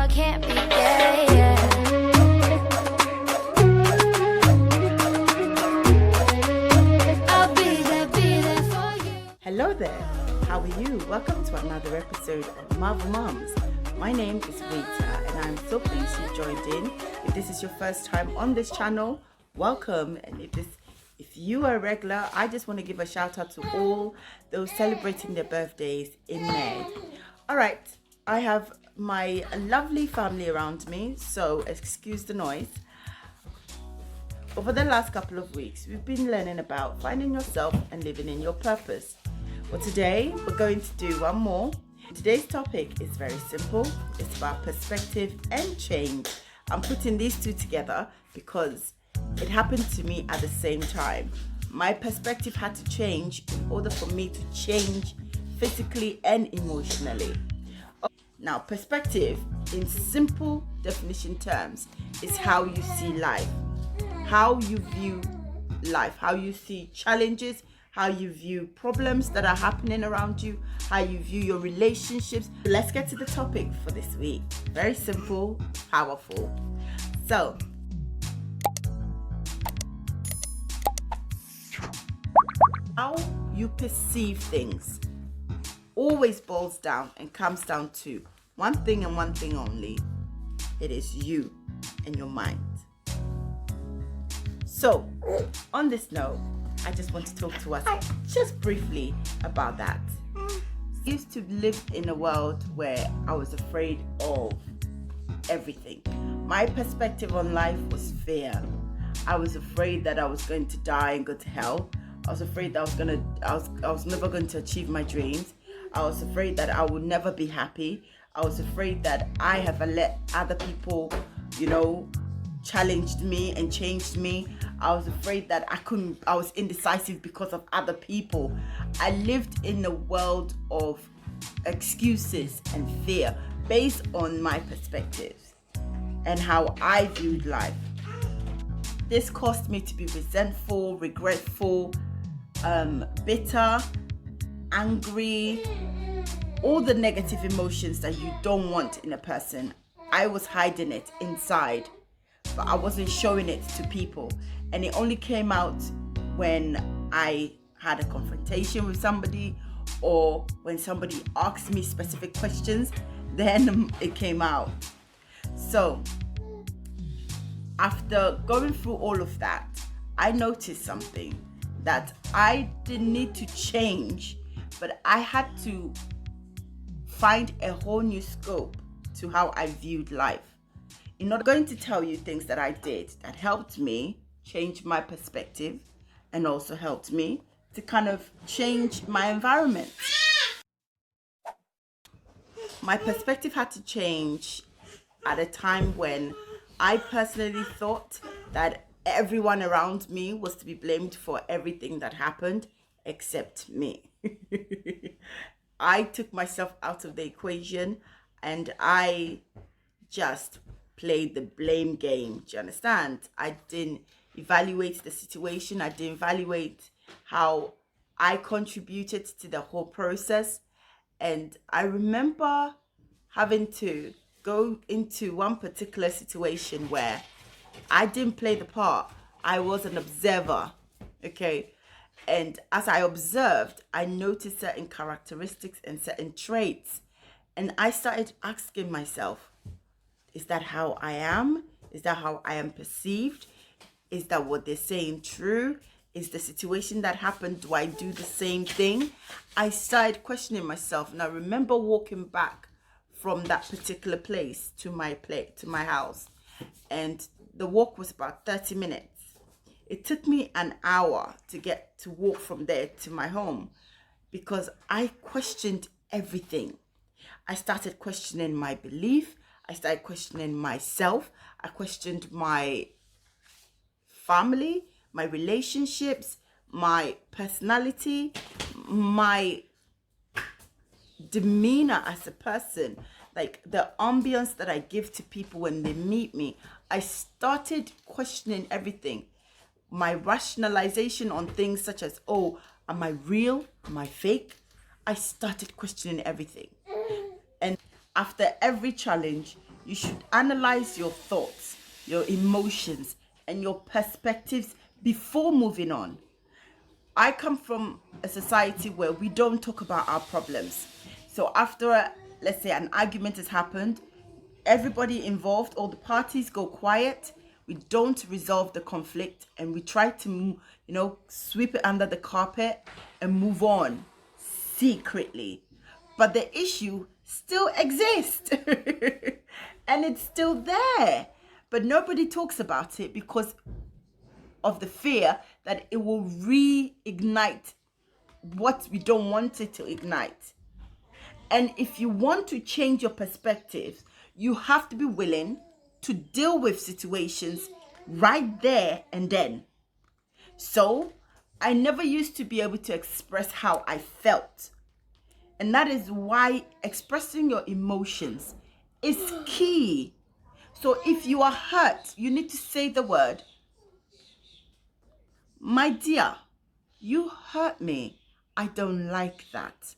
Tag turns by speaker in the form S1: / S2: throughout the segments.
S1: can't be gay, yeah. I'll be there for you.
S2: Hello there, how are you? Welcome to another episode of Marvel Moms. My name is Rita and I'm so pleased you joined in. If this is your first time on this channel, welcome. And if you are a regular, I just want to give a shout out to all those celebrating their birthdays in May. All right, I have my lovely family around me, so excuse the noise. Over the last couple of weeks, we've been learning about finding yourself and living in your purpose. But today, we're going to do one more. Today's topic is very simple. It's about perspective and change. I'm putting these two together because it happened to me at the same time. My perspective had to change in order for me to change physically and emotionally. Now, perspective, in simple definition terms, is how you see life, how you view life, how you see challenges, how you view problems that are happening around you, how you view your relationships. Let's get to the topic for this week. Very simple, powerful. So, how you perceive things always boils down and comes down to one thing and one thing only. It is you and your mind. So, on this note, I just want to talk to us just briefly about that. I used to live in a world where I was afraid of everything. My perspective on life was fear. I was afraid that I was going to die and go to hell. I was afraid that I was never going to achieve my dreams. I was afraid that I would never be happy. I was afraid that I have let other people, challenged me and changed me. I was afraid that I was indecisive because of other people. I lived in a world of excuses and fear based on my perspectives and how I viewed life. This caused me to be resentful, regretful, bitter, angry, all the negative emotions that you don't want in a person. I was hiding it inside, but I wasn't showing it to people. And it only came out when I had a confrontation with somebody or when somebody asked me specific questions, then it came out. So after going through all of that, I noticed something that I didn't need to change, but I had to find a whole new scope to how I viewed life. I'm not going to tell you things that I did that helped me change my perspective and also helped me to kind of change my environment. My perspective had to change at a time when I personally thought that everyone around me was to be blamed for everything that happened except me. I took myself out of the equation and I just played the blame game. Do you understand? I didn't evaluate the situation. I didn't evaluate how I contributed to the whole process. And I remember having to go into one particular situation where I didn't play the part. I was an observer, okay? And as I observed, I noticed certain characteristics and certain traits. And I started asking myself, is that how I am? Is that how I am perceived? Is that what they're saying true? Is the situation that happened, do I do the same thing? I started questioning myself. And I remember walking back from that particular place to my house. And the walk was about 30 minutes. It took me an hour to walk from there to my home because I questioned everything. I started questioning my belief. I started questioning myself. I questioned my family, my relationships, my personality, my demeanor as a person, like the ambience that I give to people when they meet me. I started questioning everything. My rationalization on things such as, oh, am I real? Am I fake? I started questioning everything. And after every challenge, you should analyze your thoughts, your emotions, and your perspectives before moving on. I come from a society where we don't talk about our problems. So after, let's say, an argument has happened, everybody involved, all the parties go quiet. We don't resolve the conflict, and we try to, sweep it under the carpet and move on secretly. But the issue still exists and it's still there. But nobody talks about it because of the fear that it will reignite what we don't want it to ignite. And if you want to change your perspective, you have to be willing to deal with situations right there and then. So I never used to be able to express how I felt. And that is why expressing your emotions is key. So if you are hurt, you need to say the word, "My dear, you hurt me. I don't like that."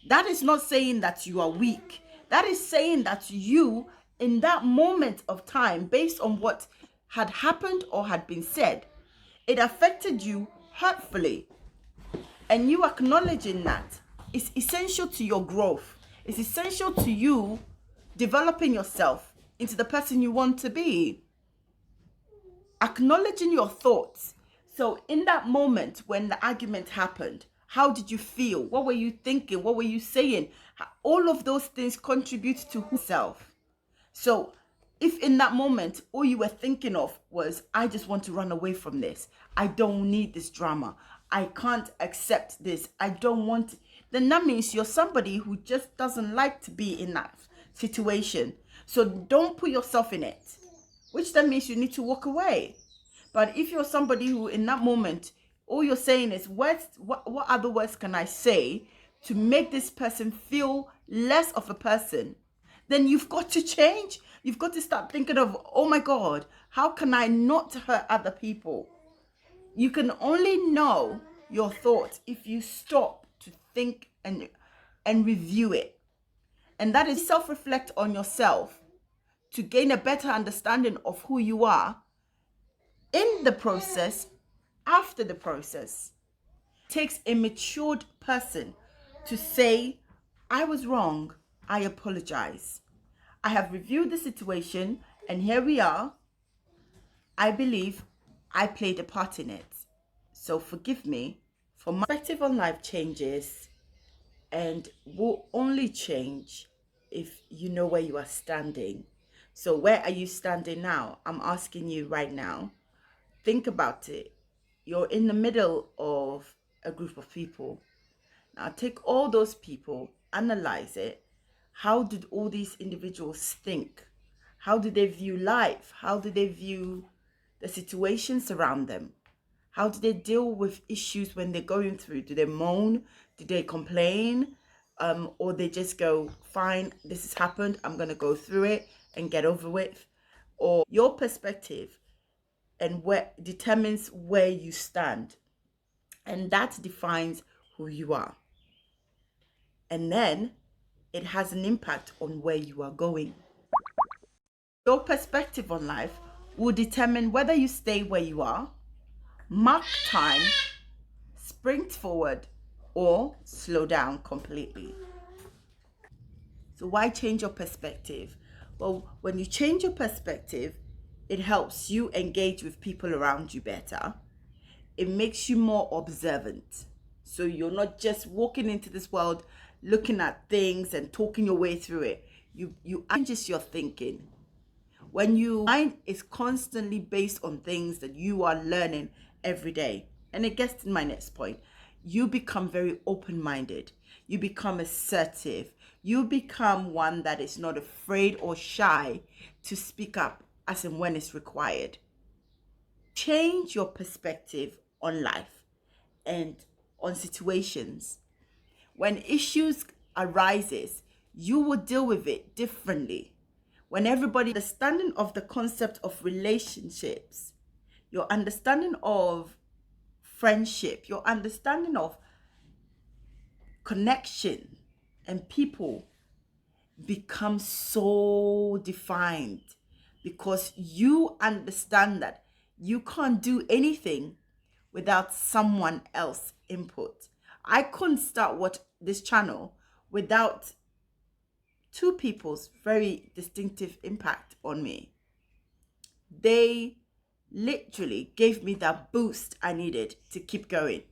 S2: That is not saying that you are weak. That is saying that you, in that moment of time, based on what had happened or had been said, it affected you hurtfully. And you acknowledging that is essential to your growth. It's essential to you developing yourself into the person you want to be. Acknowledging your thoughts. So in that moment when the argument happened, how did you feel? What were you thinking? What were you saying? All of those things contribute to self. So if in that moment all you were thinking of was, "I just want to run away from this. I don't need this drama. I can't accept this. I don't want," then that means you're somebody who just doesn't like to be in that situation. So don't put yourself in it, which then means you need to walk away. But if you're somebody who in that moment, all you're saying is, what other words can I say to make this person feel less of a person? Then you've got to change. You've got to start thinking of, "Oh my God, how can I not hurt other people?" You can only know your thoughts if you stop to think and review it. And that is self-reflect on yourself to gain a better understanding of who you are in the process, after the process. It takes a matured person to say, "I was wrong. I apologize. I have reviewed the situation and here we are. I believe I played a part in it. So forgive me for my perspective on life changes and will only change if you know where you are standing." So where are you standing now? I'm asking you right now. Think about it. You're in the middle of a group of people. Now take all those people, analyze it. How did all these individuals think? How do they view life? How do they view the situations around them? How do they deal with issues when they're going through? Do they moan? Do they complain? Or they just go, "Fine, this has happened. I'm going to go through it and get over with." Or your perspective and where determines where you stand. And that defines who you are. And then it has an impact on where you are going. Your perspective on life will determine whether you stay where you are, mark time, sprint forward, or slow down completely. So why change your perspective? Well, when you change your perspective, it helps you engage with people around you better. It makes you more observant. So you're not just walking into this world looking at things and talking your way through it. You changes your thinking. When your mind is constantly based on things that you are learning every day. And it gets to my next point. You become very open-minded. You become assertive. You become one that is not afraid or shy to speak up as and when it's required. Change your perspective on life and on situations. When issues arises, you will deal with it differently. When everybody understanding of the concept of relationships, your understanding of friendship, your understanding of connection and people, become so defined because you understand that you can't do anything without someone else input. I couldn't start this channel without two people's very distinctive impact on me. They literally gave me that boost I needed to keep going.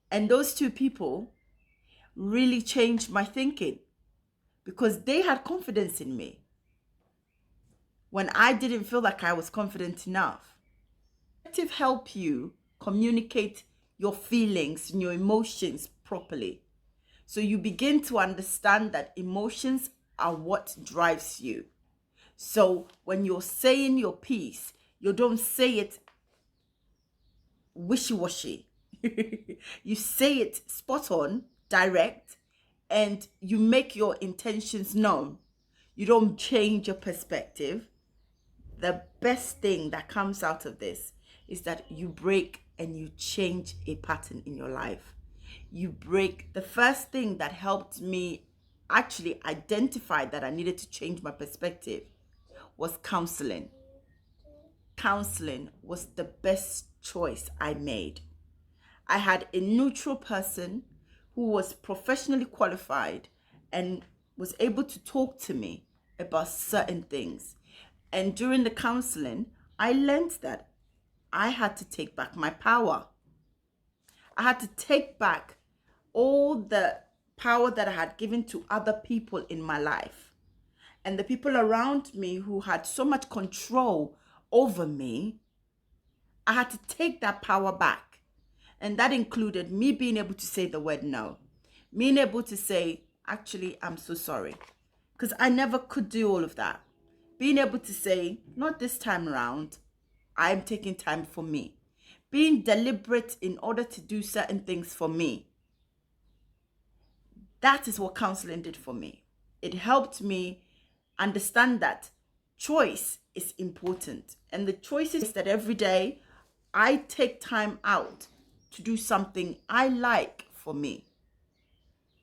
S2: And those two people really changed my thinking because they had confidence in me when I didn't feel like I was confident enough. Perspective help you communicate your feelings and your emotions properly. So you begin to understand that emotions are what drives you. So when you're saying your piece, you don't say it wishy-washy. You say it spot on, direct, and you make your intentions known. You don't change your perspective. The best thing that comes out of this is that you break and you change a pattern in your life. You break. The first thing that helped me actually identify that I needed to change my perspective was counseling. Counseling was the best choice I made. I had a neutral person who was professionally qualified and was able to talk to me about certain things. And during the counseling, I learned that I had to take back my power. I had to take back all the power that I had given to other people in my life. And the people around me who had so much control over me, I had to take that power back. And that included me being able to say the word no. Being able to say, actually, I'm so sorry. Because I never could do all of that. Being able to say, not this time around, I'm taking time for me. Being deliberate in order to do certain things for me. That is what counseling did for me. It helped me understand that choice is important. And the choice is that every day I take time out to do something I like for me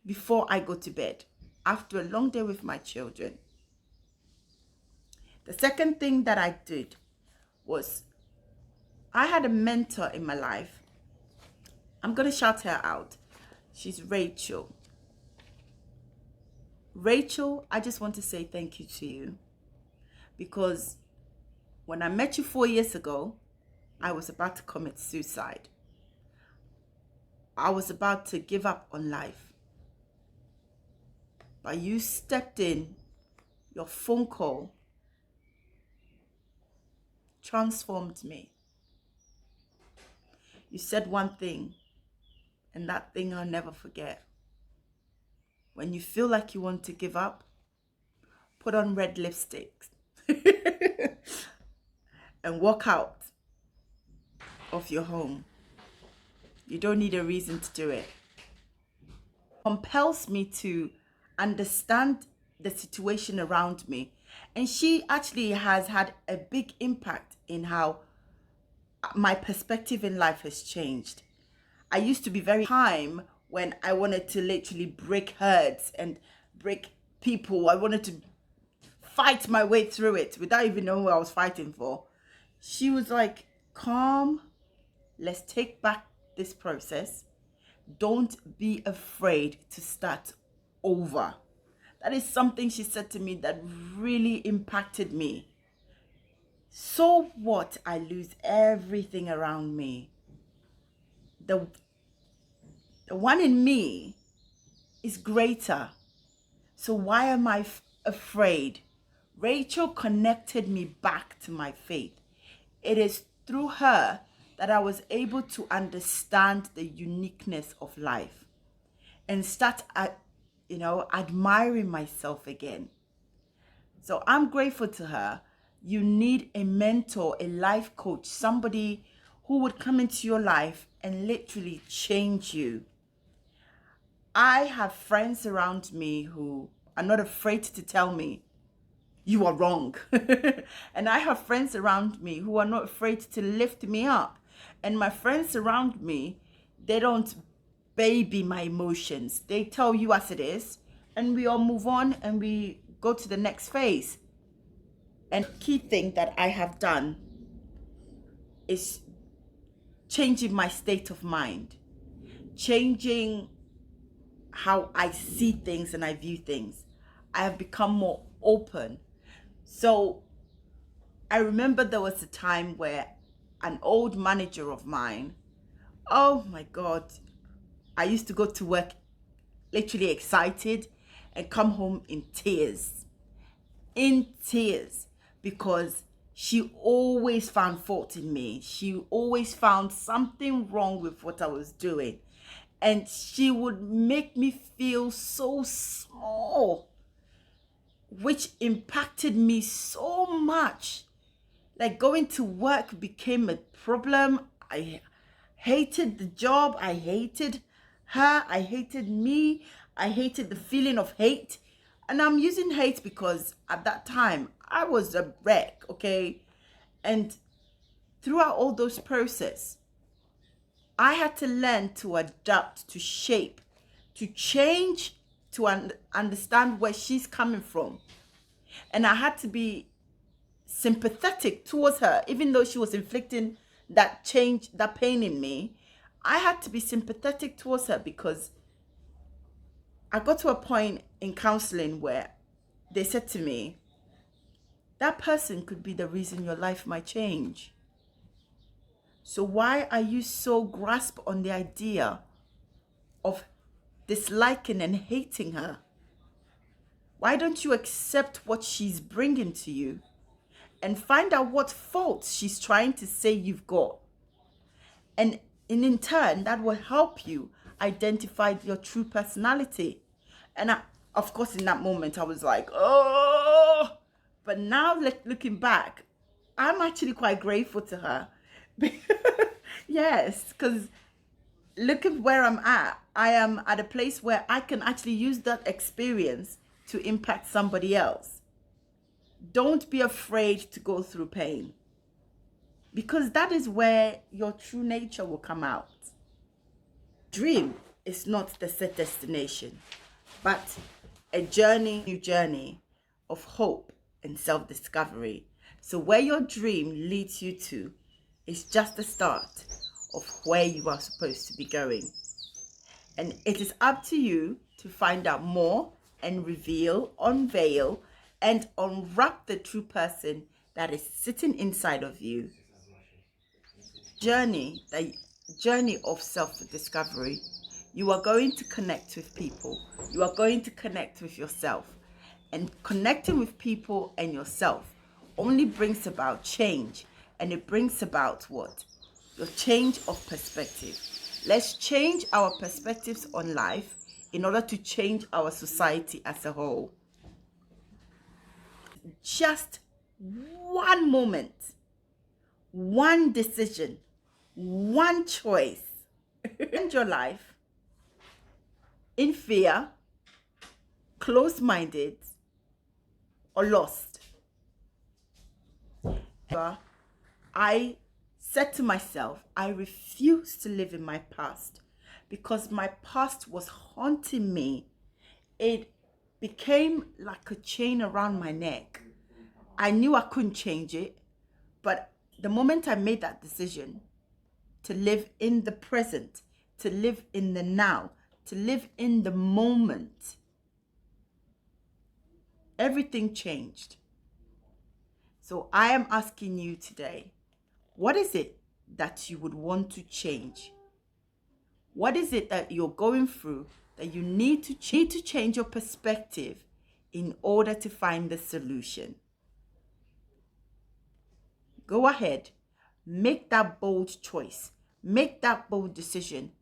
S2: before I go to bed after a long day with my children. The second thing that I did was I had a mentor in my life. I'm going to shout her out. She's Rachel. Rachel, I just want to say thank you to you because when I met you 4 years ago, I was about to commit suicide. I was about to give up on life. But you stepped in, your phone call transformed me. You said one thing, and that thing I'll never forget. When you feel like you want to give up, put on red lipstick and walk out of your home. You don't need a reason to do it. Compels me to understand the situation around me. And she actually has had a big impact in how my perspective in life has changed. I used to be very time when I wanted to literally break herds and break people. I wanted to fight my way through it without even knowing what I was fighting for. She was like, calm, let's take back this process. Don't be afraid to start over. That is something she said to me that really impacted me. So what? I lose everything around me. The one in me is greater. So why am I afraid? Rachel connected me back to my faith. It is through her that I was able to understand the uniqueness of life and start, admiring myself again. So I'm grateful to her. You need a mentor, a life coach, somebody who would come into your life and literally change you. I have friends around me who are not afraid to tell me, you are wrong. And I have friends around me who are not afraid to lift me up. And my friends around me, they don't baby my emotions. They tell you as it is. and we all move on and we go to the next phase. And key thing that I have done is changing my state of mind, changing how I see things and I view things. I have become more open. So I remember there was a time where an old manager of mine, oh my God, I used to go to work literally excited and come home in tears, because she always found fault in me. She always found something wrong with what I was doing. And she would make me feel so small, which impacted me so much. Like, going to work became a problem. I hated the job. I hated her. I hated me. I hated the feeling of hate. And I'm using hate because at that time I was a wreck, okay? And throughout all those process, I had to learn to adapt, to shape, to change, to understand where she's coming from. And I had to be sympathetic towards her, even though she was inflicting that pain in me. I had to be sympathetic towards her, because I got to a point in counseling where they said to me, that person could be the reason your life might change. So why are you so grasped on the idea of disliking and hating her? Why don't you accept what she's bringing to you and find out what faults she's trying to say you've got? And in turn, that will help you identify your true personality. And of course, in that moment, I was like, oh, but now looking back, I'm actually quite grateful to her. Yes, because look at where I'm at. I am at a place where I can actually use that experience to impact somebody else. Don't be afraid to go through pain, because that is where your true nature will come out. Dream is not the set destination, but a new journey of hope and self-discovery. So where your dream leads you to is just the start of where you are supposed to be going. And it is up to you to find out more and reveal, unveil, and unwrap the true person that is sitting inside of you. The journey of self-discovery. You are going to connect with people. You are going to connect with yourself. And connecting with people and yourself only brings about change. And it brings about what? Your change of perspective. Let's change our perspectives on life in order to change our society as a whole. Just one moment, one decision, one choice. End your life in fear, closed-minded, or lost. I said to myself, I refuse to live in my past, because my past was haunting me. It became like a chain around my neck. I knew I couldn't change it, but the moment I made that decision to live in the present, to live in the now, to live in the moment, everything changed. So I am asking you today, what is it that you would want to change? What is it that you're going through that you need to change your perspective in order to find the solution? Go ahead, make that bold choice, make that bold decision,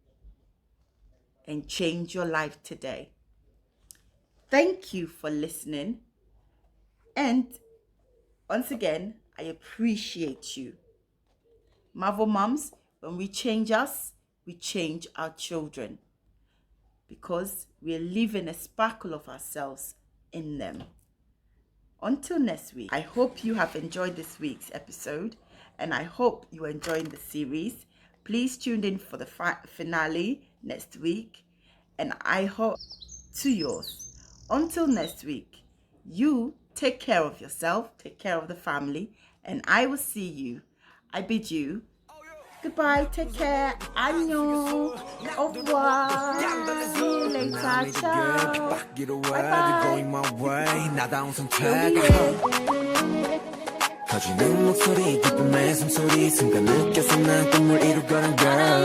S2: and change your life today. Thank you for listening. And once again, I appreciate you. Marvel Moms, when we change us, we change our children, because we are leaving a sparkle of ourselves in them. Until next week, I hope you have enjoyed this week's episode, and I hope you are enjoying the series. Please tune in for the finale next week, and I hope to yours. Until next week, you take care of yourself, take care of the family, and I will see you. I bid you goodbye, take care, annyeong, au revoir, see you later, ciao, bye bye.
S3: 터지는 목소리 기쁨의 숨소리 순간 느껴서 난 꿈을 이룰 거란 girl